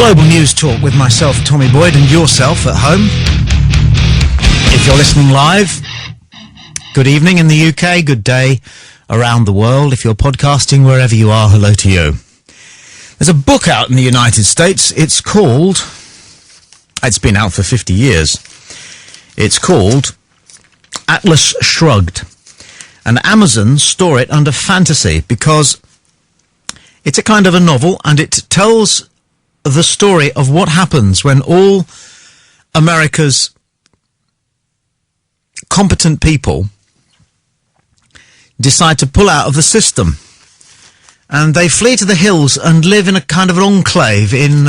Global News Talk with myself, Tommy Boyd, and yourself at home. If you're listening live, good evening in the UK, good day around the world. If you're podcasting wherever you are, hello to you. There's a book out in the United States. It's been out for 50 years. It's called Atlas Shrugged. And Amazon store it under fantasy because it's a kind of a novel, and it tells the story of what happens when all America's competent people decide to pull out of the system. And they flee to the hills and live in a kind of an enclave in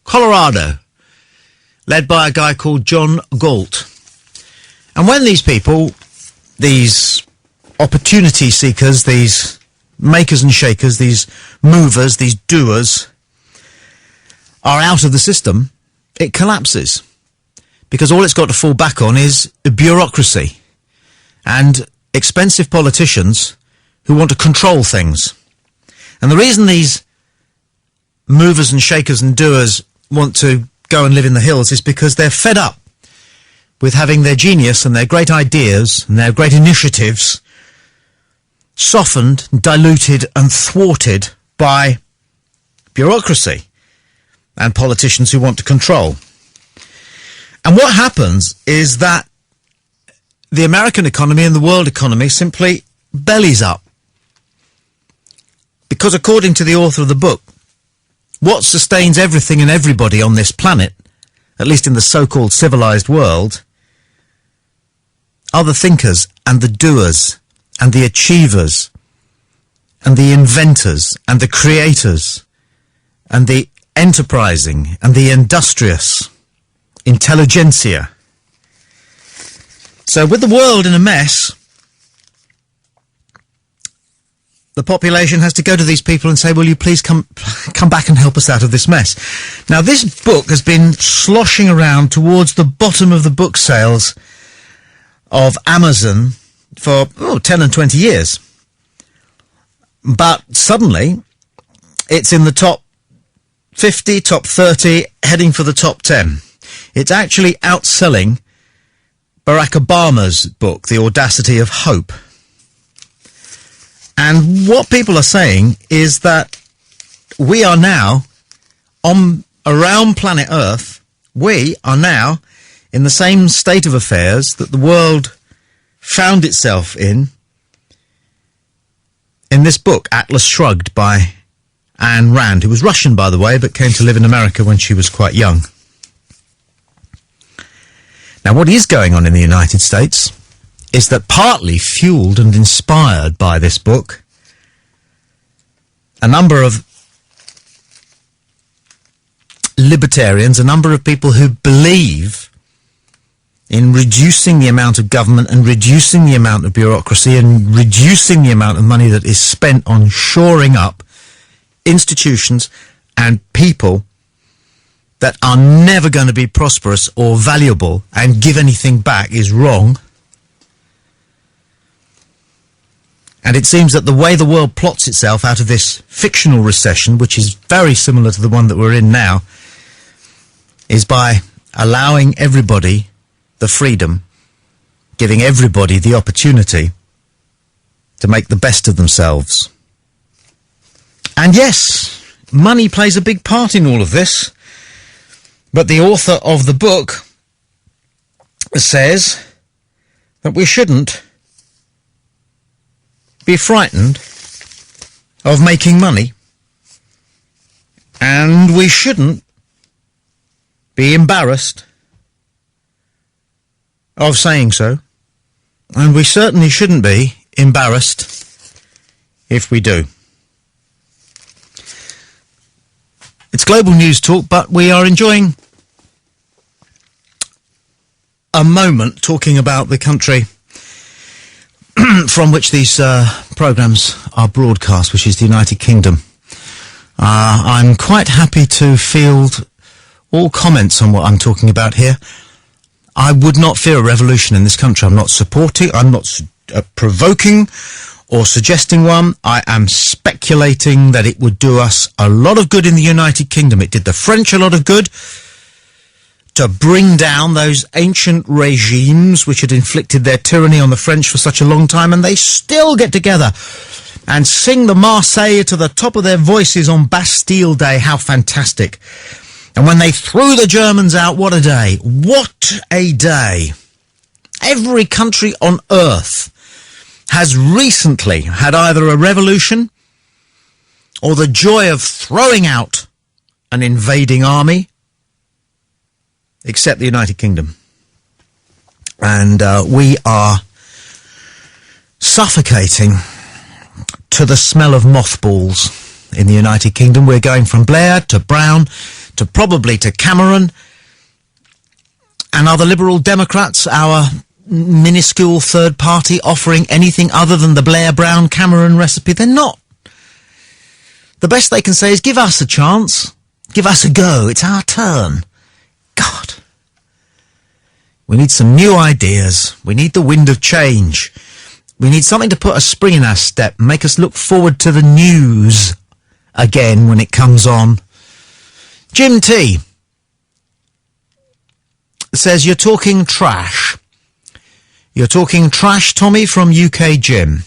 Colorado, led by a guy called John Galt. And when these people, these opportunity seekers, these makers and shakers, these movers, these doers, are out of the system, it collapses. Because all it's got to fall back on is bureaucracy and expensive politicians who want to control things. And the reason these movers and shakers and doers want to go and live in the hills is because they're fed up with having their genius and their great ideas and their great initiatives softened, diluted and thwarted by bureaucracy and politicians who want to control. And what happens is that the American economy and the world economy simply bellies up. Because according to the author of the book, what sustains everything and everybody on this planet, at least in the so-called civilized world, are the thinkers and the doers and the achievers and the inventors and the creators and the enterprising and the industrious intelligentsia. So with the world in a mess, the population has to go to these people and say, will you please come back and help us out of this mess? Now, this book has been sloshing around towards the bottom of the book sales of Amazon for 10 and 20 years. But suddenly, it's in the top 50, top 30, heading for the top 10. It's actually outselling Barack Obama's book, The Audacity of Hope. And what people are saying is that we are now, around planet Earth, we are now in the same state of affairs that the world found itself in this book, Atlas Shrugged, by Ayn Rand, who was Russian, by the way, but came to live in America when she was quite young. Now, what is going on in the United States is that, partly fueled and inspired by this book, a number of libertarians, a number of people who believe in reducing the amount of government and reducing the amount of bureaucracy and reducing the amount of money that is spent on shoring up institutions and people that are never going to be prosperous or valuable and give anything back is wrong. And it seems that the way the world plots itself out of this fictional recession, which is very similar to the one that we're in now, is by allowing everybody the freedom, giving everybody the opportunity to make the best of themselves. And yes, money plays a big part in all of this. But the author of the book says that we shouldn't be frightened of making money, and we shouldn't be embarrassed of saying so, and we certainly shouldn't be embarrassed if we do. It's Global News Talk, but we are enjoying a moment talking about the country from which these programmes are broadcast, which is the United Kingdom. I'm quite happy to field all comments on what I'm talking about here. I would not fear a revolution in this country. I'm not supporting, I'm not provoking or suggesting one. I am speculating that it would do us a lot of good in the United Kingdom. It did the French a lot of good to bring down those ancient regimes which had inflicted their tyranny on the French for such a long time, and they still get together and sing the Marseillaise to the top of their voices on Bastille Day. How fantastic. And when they threw the Germans out, what a day. What a day. Every country on earth has recently had either a revolution or the joy of throwing out an invading army, except the United Kingdom. And we are suffocating to the smell of mothballs in the United Kingdom. We're going from Blair to Brown to probably to Cameron. And are the Liberal Democrats, our minuscule third party, offering anything other than the Blair-Brown-Cameron recipe? They're not. The best they can say is, give us a chance. Give us a go. It's our turn. God. We need some new ideas. We need the wind of change. We need something to put a spring in our step and make us look forward to the news again when it comes on. Jim T says, you're talking trash. You're talking trash, Tommy, from UK Jim.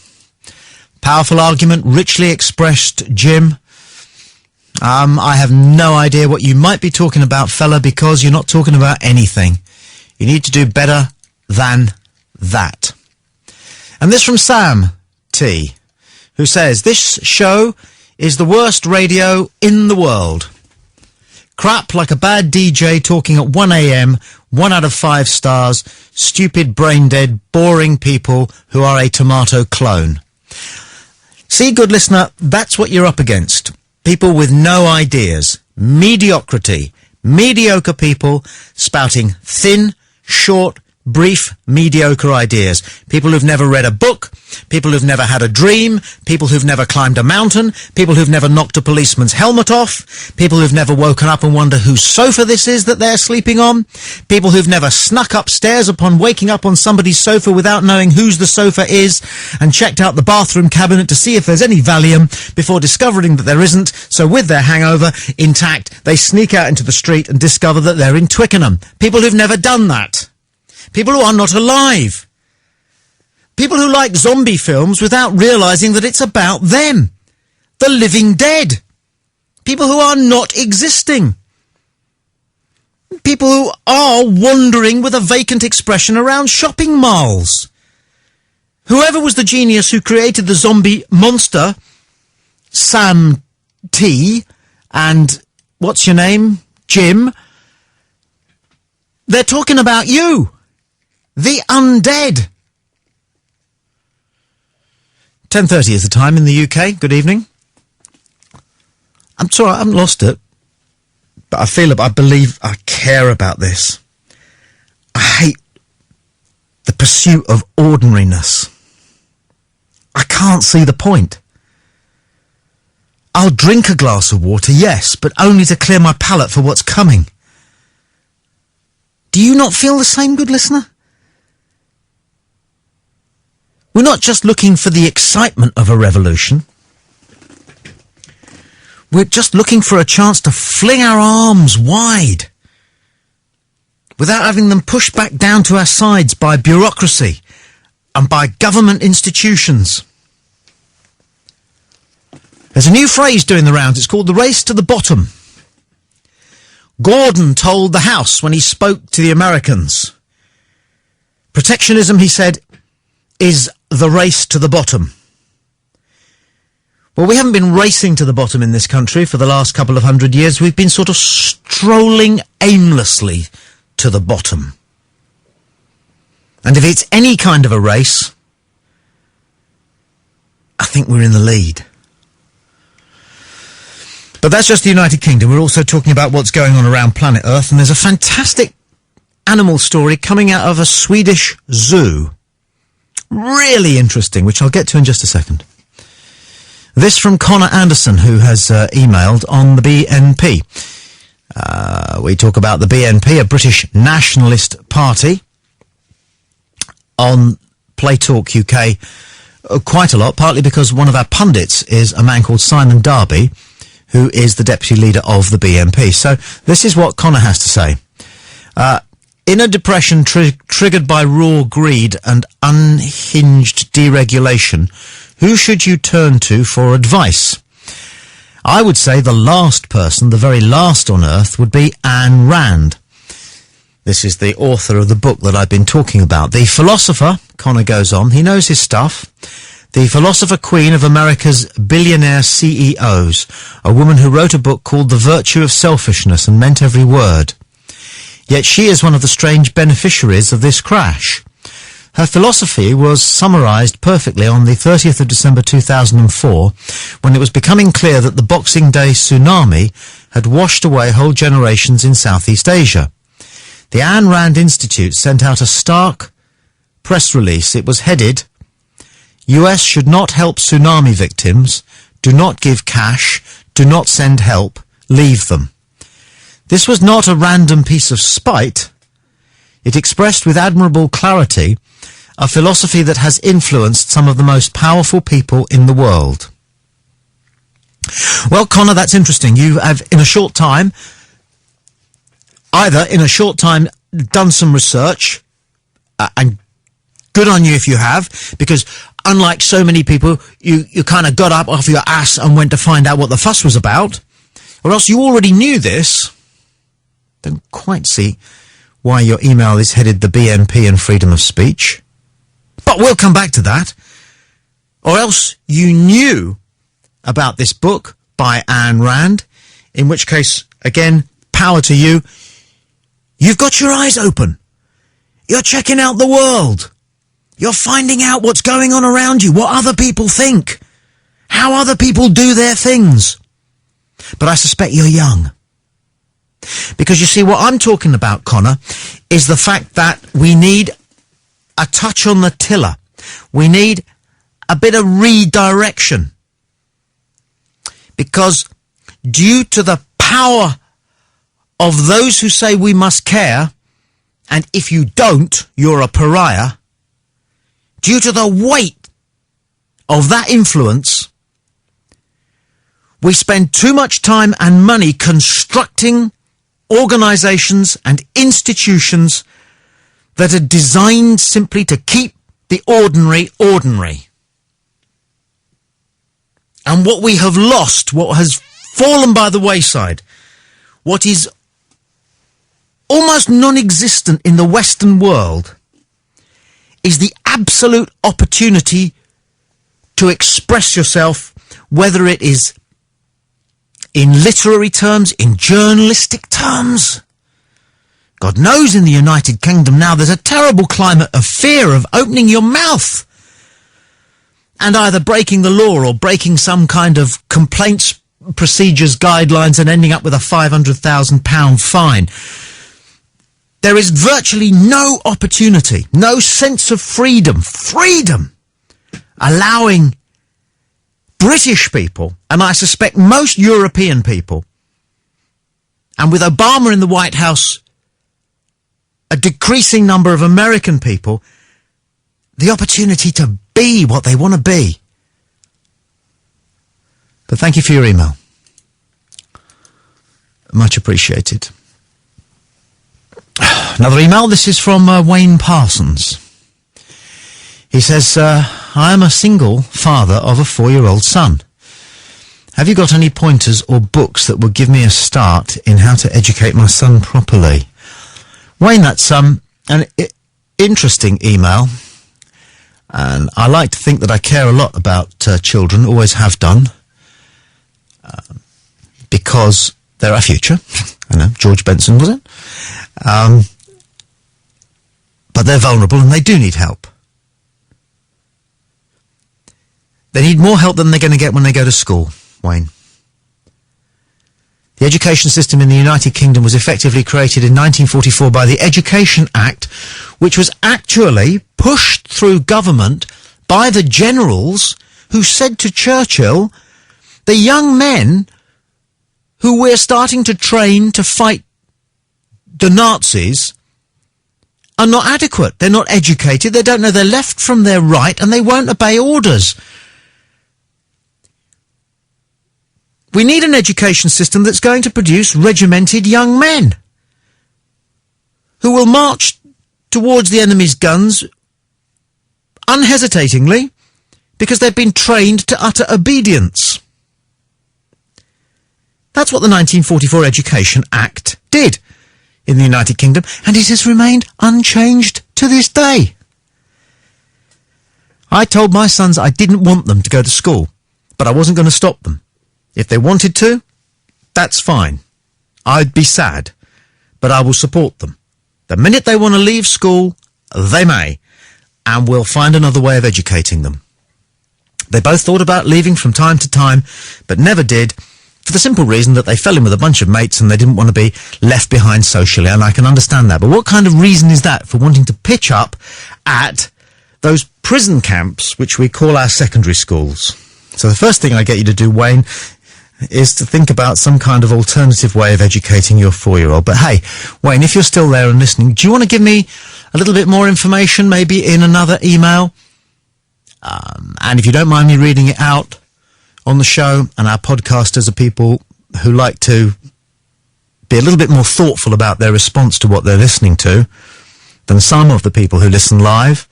Powerful argument, richly expressed, Jim. I have no idea what you might be talking about, fella, because you're not talking about anything. You need to do better than that. And this from Sam T, who says, this show is the worst radio in the world. Crap like a bad DJ talking at 1 a.m, 1 out of 5 stars, stupid, brain-dead, boring people who are a tomato clone. See, good listener, that's what you're up against. People with no ideas. Mediocrity. Mediocre people spouting thin, short, brief, mediocre ideas. People who've never read a book, people who've never had a dream, people who've never climbed a mountain, people who've never knocked a policeman's helmet off, people who've never woken up and wonder whose sofa this is that they're sleeping on, people who've never snuck upstairs upon waking up on somebody's sofa without knowing whose the sofa is and checked out the bathroom cabinet to see if there's any Valium before discovering that there isn't, so with their hangover intact, they sneak out into the street and discover that they're in Twickenham. People who've never done that. People who are not alive. People who like zombie films without realising that it's about them. The living dead. People who are not existing. People who are wandering with a vacant expression around shopping malls. Whoever was the genius who created the zombie monster, Sam T, and what's your name? Jim. They're talking about you. The undead. 10:30 is the time in the UK. Good evening. I'm sorry, I haven't lost it. But I believe, I care about this. I hate the pursuit of ordinariness. I can't see the point. I'll drink a glass of water, yes, but only to clear my palate for what's coming. Do you not feel the same, good listener? We're not just looking for the excitement of a revolution. We're just looking for a chance to fling our arms wide without having them pushed back down to our sides by bureaucracy and by government institutions. There's a new phrase doing the rounds. It's called the race to the bottom. Gordon told the House when he spoke to the Americans. Protectionism, he said, is the race to the bottom. Well, we haven't been racing to the bottom in this country for the last couple of 100 years. We've been sort of strolling aimlessly to the bottom. And if it's any kind of a race, I think we're in the lead. But that's just the United Kingdom. We're also talking about what's going on around planet Earth, and there's a fantastic animal story coming out of a Swedish zoo. Really interesting, which I'll get to in just a second. This from Connor Anderson, who has emailed on the BNP. We talk about the BNP, a British nationalist party, on Play Talk UK quite a lot, partly because one of our pundits is a man called Simon Darby, who is the deputy leader of the BNP. So this is what Connor has to say. In a depression triggered by raw greed and unhinged deregulation, who should you turn to for advice? I would say the last person, the very last on earth, would be Ayn Rand. This is the author of the book that I've been talking about. The philosopher, Connor goes on, he knows his stuff. The philosopher queen of America's billionaire CEOs, a woman who wrote a book called The Virtue of Selfishness and meant every word. Yet she is one of the strange beneficiaries of this crash. Her philosophy was summarized perfectly on the 30th of December 2004, when it was becoming clear that the Boxing Day tsunami had washed away whole generations in Southeast Asia. The Ayn Rand Institute sent out a stark press release. It was headed, US should not help tsunami victims, do not give cash, do not send help, leave them. This was not a random piece of spite. It expressed with admirable clarity a philosophy that has influenced some of the most powerful people in the world. Well, Connor, that's interesting. You have, in a short time, done some research, and good on you if you have, because unlike so many people, you kind of got up off your ass and went to find out what the fuss was about, or else you already knew this. Don't quite see why your email is headed the BNP and freedom of speech. But we'll come back to that. Or else you knew about this book by Ayn Rand, in which case, again, power to you. You've got your eyes open. You're checking out the world. You're finding out what's going on around you, what other people think, how other people do their things. But I suspect you're young. Because you see, what I'm talking about, Connor, is the fact that we need a touch on the tiller. We need a bit of redirection. Because due to the power of those who say we must care, and if you don't, you're a pariah, due to the weight of that influence, we spend too much time and money constructing organizations and institutions that are designed simply to keep the ordinary ordinary. And what we have lost, what has fallen by the wayside, what is almost non-existent in the Western world, is the absolute opportunity to express yourself, whether it is in literary terms, in journalistic terms. God knows in the United Kingdom now there's a terrible climate of fear of opening your mouth and either breaking the law or breaking some kind of complaints procedures guidelines and ending up with a £500,000 fine. There is virtually no opportunity, no sense of freedom, allowing British people, and I suspect most European people, and with Obama in the White House, a decreasing number of American people, the opportunity to be what they want to be. But thank you for your email. Much appreciated. Another email. This is from Wayne Parsons. He says, I am a single father of a 4-year-old son. Have you got any pointers or books that will give me a start in how to educate my son properly? Wayne, that's an interesting email. And I like to think that I care a lot about children, always have done, because they're our future. I know, George Benson, was it? But they're vulnerable and they do need help. They need more help than they're going to get when they go to school, Wayne. The education system in the United Kingdom was effectively created in 1944 by the Education Act, which was actually pushed through government by the generals who said to Churchill, the young men who we're starting to train to fight the Nazis are not adequate. They're not educated. They don't know their left from their right, and they won't obey orders. We need an education system that's going to produce regimented young men who will march towards the enemy's guns unhesitatingly because they've been trained to utter obedience. That's what the 1944 Education Act did in the United Kingdom, and it has remained unchanged to this day. I told my sons I didn't want them to go to school, but I wasn't going to stop them. If they wanted to, that's fine. I'd be sad, but I will support them. The minute they want to leave school, they may, and we'll find another way of educating them. They both thought about leaving from time to time, but never did, for the simple reason that they fell in with a bunch of mates and they didn't want to be left behind socially, and I can understand that. But what kind of reason is that for wanting to pitch up at those prison camps which we call our secondary schools? So the first thing I get you to do, Wayne, is to think about some kind of alternative way of educating your 4-year-old. But hey, Wayne, if you're still there and listening, do you want to give me a little bit more information, maybe in another email? And if you don't mind me reading it out on the show, and our podcasters are people who like to be a little bit more thoughtful about their response to what they're listening to than some of the people who listen live.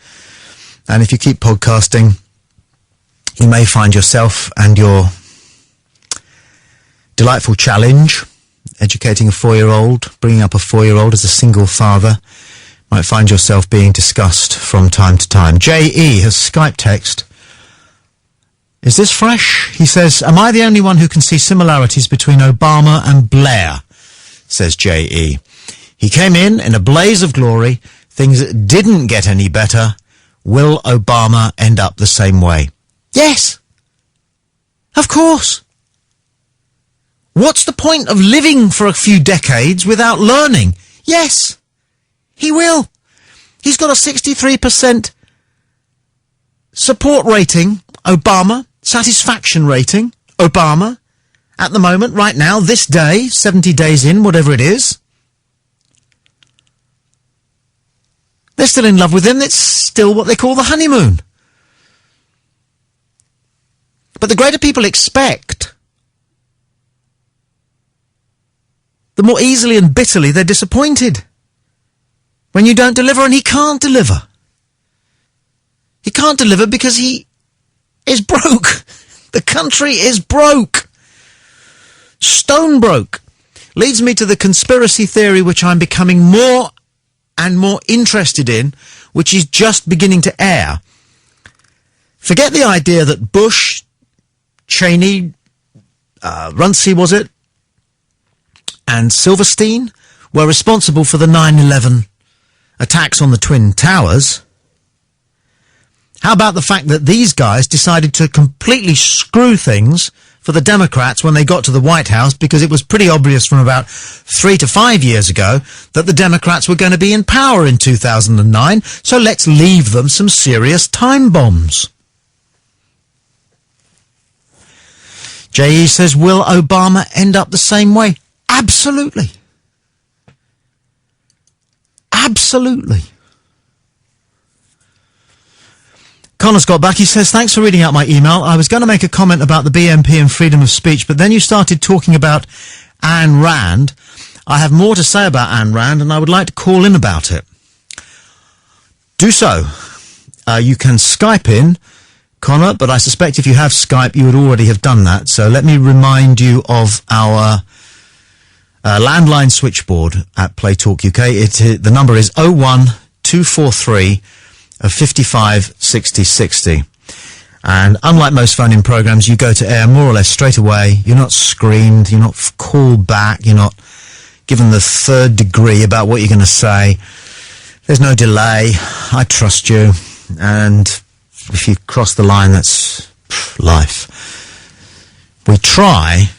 And if you keep podcasting, you may find yourself and your delightful challenge, educating a 4-year-old, bringing up a 4-year-old as a single father, might find yourself being discussed from time to time. J.E. has Skype text. Is this fresh? He says, am I the only one who can see similarities between Obama and Blair? Says J.E. He came in a blaze of glory. Things didn't get any better. Will Obama end up the same way? Yes. Of course. What's the point of living for a few decades without learning? Yes, he will. He's got a 63% support rating, Obama, satisfaction rating, Obama, at the moment, right now, this day, 70 days in, whatever it is. They're still in love with him. It's still what they call the honeymoon. But the greater people expect, the more easily and bitterly they're disappointed when you don't deliver, and he can't deliver. He can't deliver because he is broke. The country is broke. Stone broke. Leads me to the conspiracy theory which I'm becoming more and more interested in, which is just beginning to air. Forget the idea that Bush, Cheney, Ranty, was it, and Silverstein were responsible for the 9/11 attacks on the Twin Towers. How about the fact that these guys decided to completely screw things for the Democrats when they got to the White House, because it was pretty obvious from about 3 to 5 years ago that the Democrats were going to be in power in 2009, so let's leave them some serious time bombs. J.E. says, will Obama end up the same way? Absolutely. Absolutely. Connor's got back. He says, thanks for reading out my email. I was going to make a comment about the BNP and freedom of speech, but then you started talking about Ayn Rand. I have more to say about Ayn Rand, and I would like to call in about it. Do so. You can Skype in, Connor, but I suspect if you have Skype, you would already have done that. So let me remind you of our landline switchboard at Play Talk UK. The number is 01243 55 60 60. And unlike most phone-in programs, you go to air more or less straight away. You're not screened. You're not called back. You're not given the third degree about what you're going to say. There's no delay. I trust you. And if you cross the line, that's life. We try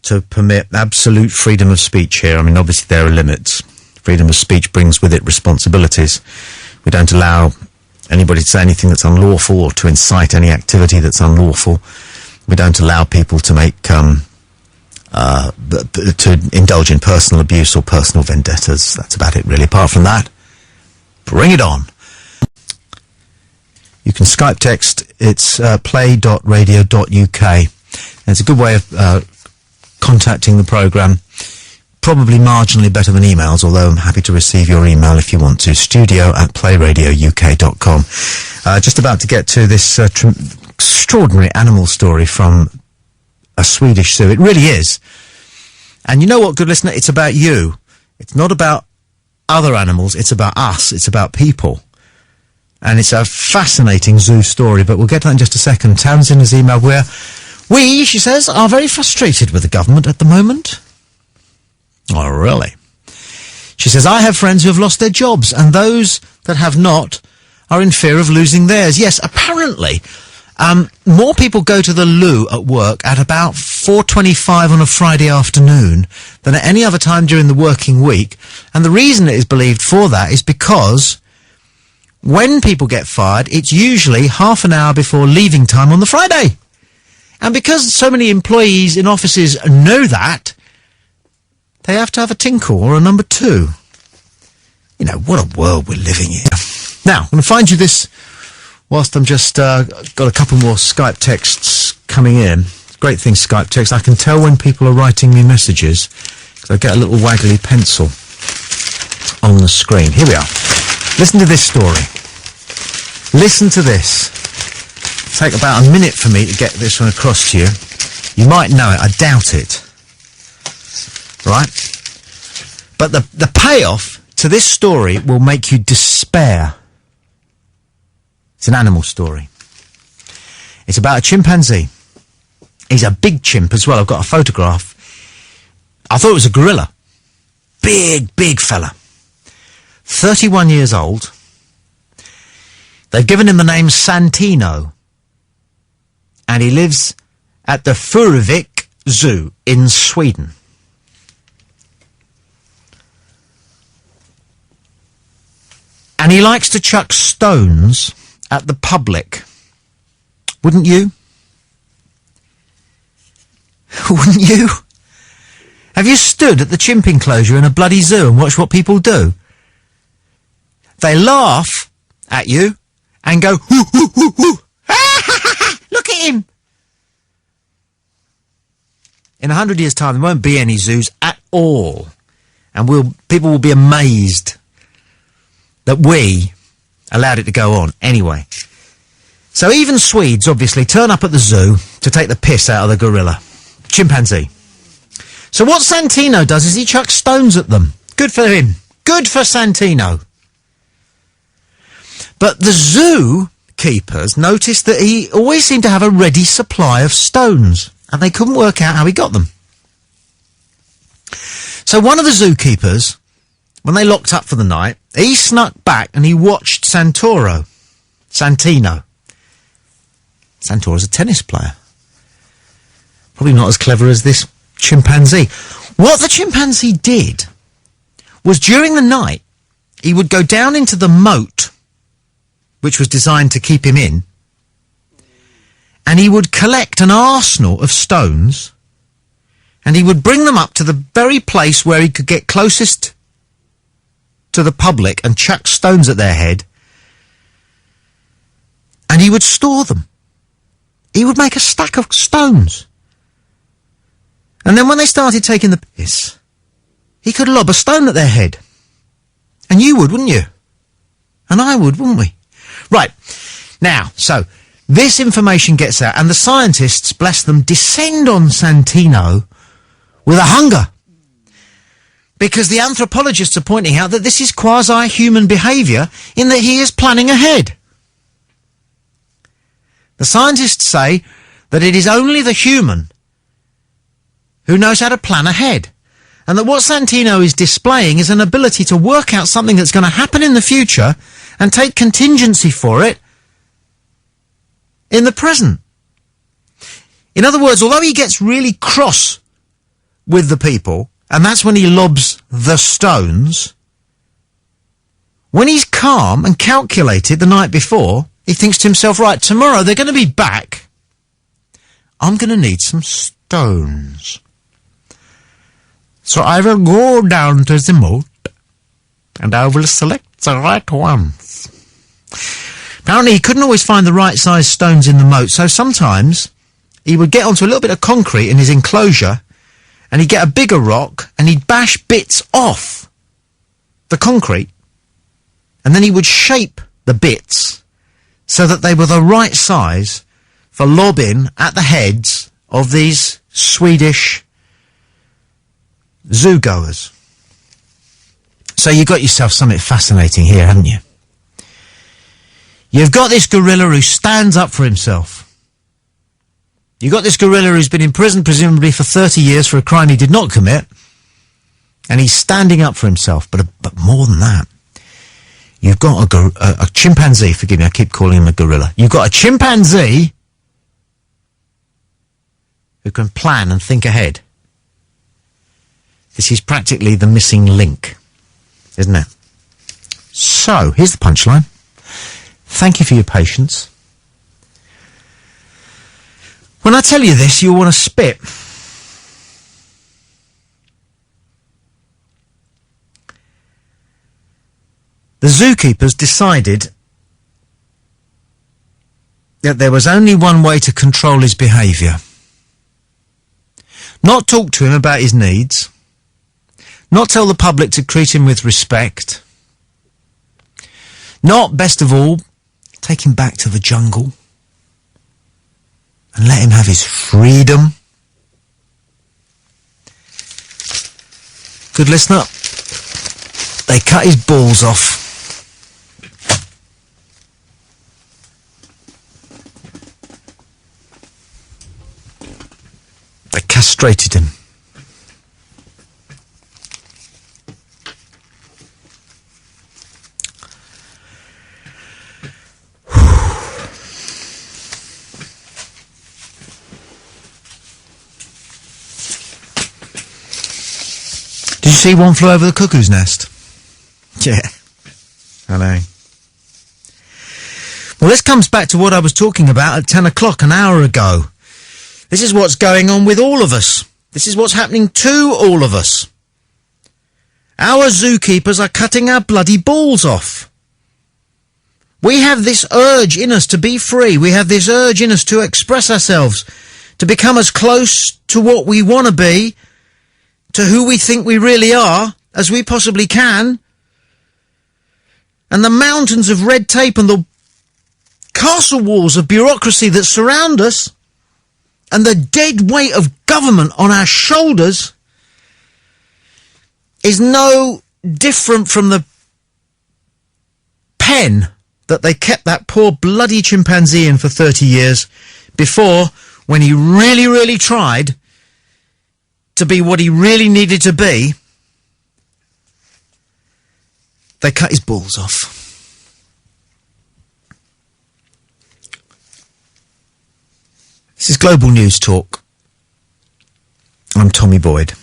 to permit absolute freedom of speech here. I mean, obviously there are limits. Freedom of speech brings with it responsibilities. We don't allow anybody to say anything that's unlawful or to incite any activity that's unlawful. We don't allow people to make to indulge in personal abuse or personal vendettas. That's about it, really. Apart from that, Bring it on. You can Skype text. It's play.radio.uk. It's a good way of contacting the programme. Probably marginally better than emails, although I'm happy to receive your email if you want to. studio@playradiouk.com. Just about to get to this extraordinary animal story from a Swedish zoo. It really is. And you know what, good listener? It's about you. It's not about other animals. It's about us. It's about people. And it's a fascinating zoo story, but we'll get to that in just a second. Townsend has emailed where we, she says, are very frustrated with the government at the moment. Oh, really? She says, I have friends who have lost their jobs, and those that have not are in fear of losing theirs. Yes, apparently, more people go to the loo at work at about 4:25 on a Friday afternoon than at any other time during the working week. And the reason it is believed for that is because when people get fired, it's usually half an hour before leaving time on the Friday. And because so many employees in offices know that, they have to have a tinkle or a number two. You know, what a world we're living in. Now, I'm going to find you this whilst I'm just got a couple more Skype texts coming in. Great thing, Skype text. I can tell when people are writing me messages because I get a little waggly pencil on the screen. Here we are. Listen to this story. Listen to this. It'll take about a minute for me to get this one across to you. You might know it. I doubt it. Right? But the payoff to this story will make you despair. It's an animal story. It's about a chimpanzee. He's a big chimp as well. I've got a photograph. I thought it was a gorilla. Big, big fella. 31 years old. They've given him the name Santino. And he lives at the Furuvik Zoo in Sweden. And he likes to chuck stones at the public. Wouldn't you? Wouldn't you? Have you stood at the chimp enclosure in a bloody zoo and watched what people do? They laugh at you and go, hoo, hoo, hoo, hoo. Look at him. In 100 years' time, there won't be any zoos at all. And people will be amazed that we allowed it to go on. Anyway. So even Swedes, obviously, turn up at the zoo to take the piss out of the gorilla. Chimpanzee. So what Santino does is he chucks stones at them. Good for him. Good for Santino. But the zoo keepers noticed that he always seemed to have a ready supply of stones, and they couldn't work out how he got them. So one of the zookeepers, when they locked up for the night, he snuck back and he watched Santino. Santoro's a tennis player. Probably not as clever as this chimpanzee. What the chimpanzee did was during the night, he would go down into the moat, which was designed to keep him in, and he would collect an arsenal of stones, and he would bring them up to the very place where he could get closest to the public and chuck stones at their head, and he would store them. He would make a stack of stones. And then when they started taking the piss, he could lob a stone at their head. And you would, wouldn't you? And I would, wouldn't we? Right. Now, so, this information gets out, and the scientists, bless them, descend on Santino with a hunger. Because the anthropologists are pointing out that this is quasi-human behaviour in that he is planning ahead. The scientists say that it is only the human who knows how to plan ahead, and that what Santino is displaying is an ability to work out something that's going to happen in the future and take contingency for it in the present. In other words, although he gets really cross with the people, and that's when he lobs the stones, when he's calm and calculated the night before, he thinks to himself, right, tomorrow they're going to be back. I'm going to need some stones. So I will go down to the moat and I will select the right ones. Apparently he couldn't always find the right size stones in the moat, so sometimes he would get onto a little bit of concrete in his enclosure, and he'd get a bigger rock, and he'd bash bits off the concrete, and then he would shape the bits so that they were the right size for lobbing at the heads of these Swedish zoo goers. So you got yourself something fascinating here, haven't you? You've got this gorilla who stands up for himself. You've got this gorilla who's been in prison presumably for 30 years for a crime he did not commit, and he's standing up for himself. But more than that, you've got a chimpanzee. Forgive me, I keep calling him a gorilla. You've got a chimpanzee who can plan and think ahead. This is practically the missing link, isn't it? So, here's the punchline. Thank you for your patience. When I tell you this, you'll want to spit. The zookeepers decided that there was only one way to control his behaviour. Not talk to him about his needs. Not tell the public to treat him with respect. Not, best of all, take him back to the jungle and let him have his freedom. Good listener. They cut his balls off. They castrated him. Did you see One Flew Over the Cuckoo's Nest? Yeah. I know. Well, this comes back to what I was talking about at 10 o'clock an hour ago. This is what's going on with all of us. This is what's happening to all of us. Our zookeepers are cutting our bloody balls off. We have this urge in us to be free. We have this urge in us to express ourselves, to become as close to what we want to be, to who we think we really are, as we possibly can. And the mountains of red tape and the castle walls of bureaucracy that surround us, and the dead weight of government on our shoulders, is no different from the pen that they kept that poor bloody chimpanzee in for 30 years before, when he really, really tried to be what he really needed to be, they cut his balls off. This is Global News Talk. I'm Tommy Boyd.